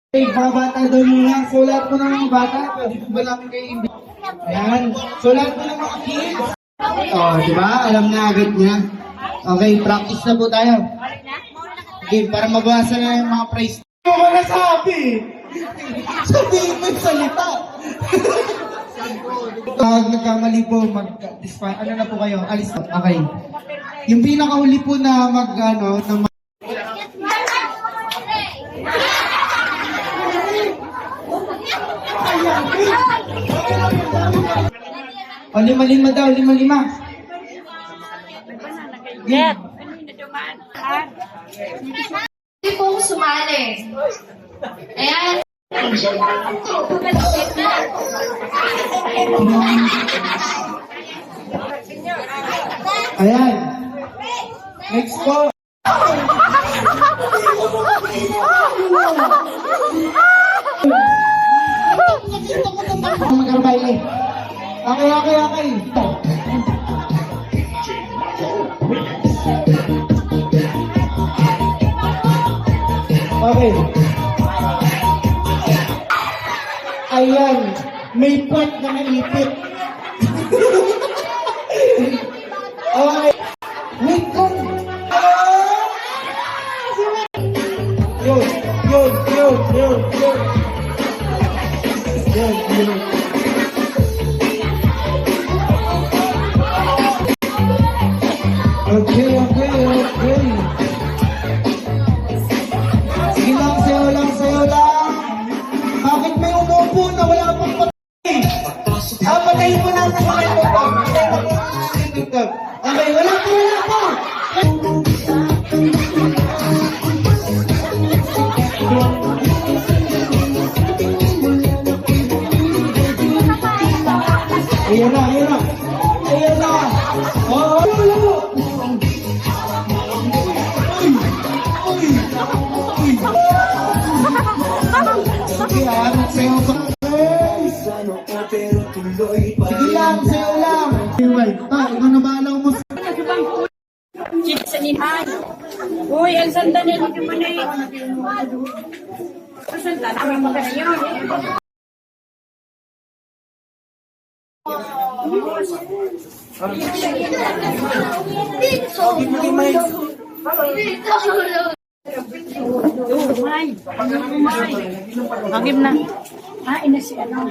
Okay, mga bata doon muna. So, lahat po ng mga bata, pwede po ba namin kayo i-invite? Ayan. So, lahat po ng mga kids. Oh, di ba? Alam na agad niya. Okay, practice na po tayo. Okay, para mabawasan na yung mga praise. Ano ko nasabi? Sabihin mo yung salita. Pag nagkamali po, ano na po kayo? Alis na. Okay. Yung pinakahuli po na O, lima-lima daw, lima-lima. Net. Hindi po ako sumali. Ayan. Ayan. Next po. Magkabayle. Okay. Okay. Ayan. May part na naipit. Okay. Wait ko. Yun. Okay. Sige lang, sayo lang. Bakit may umupo na wala pang patay? Patayin mo natin sa may tutog. Okay, wala po. Ayan na. Oh, Sige lang, sayo lang. Ikaw na baalaw mo. Sinihan. Uy, ang sanda nila naman na yun. Ang sanda naman magana yun. Umay. Hagim na. Ina si ano.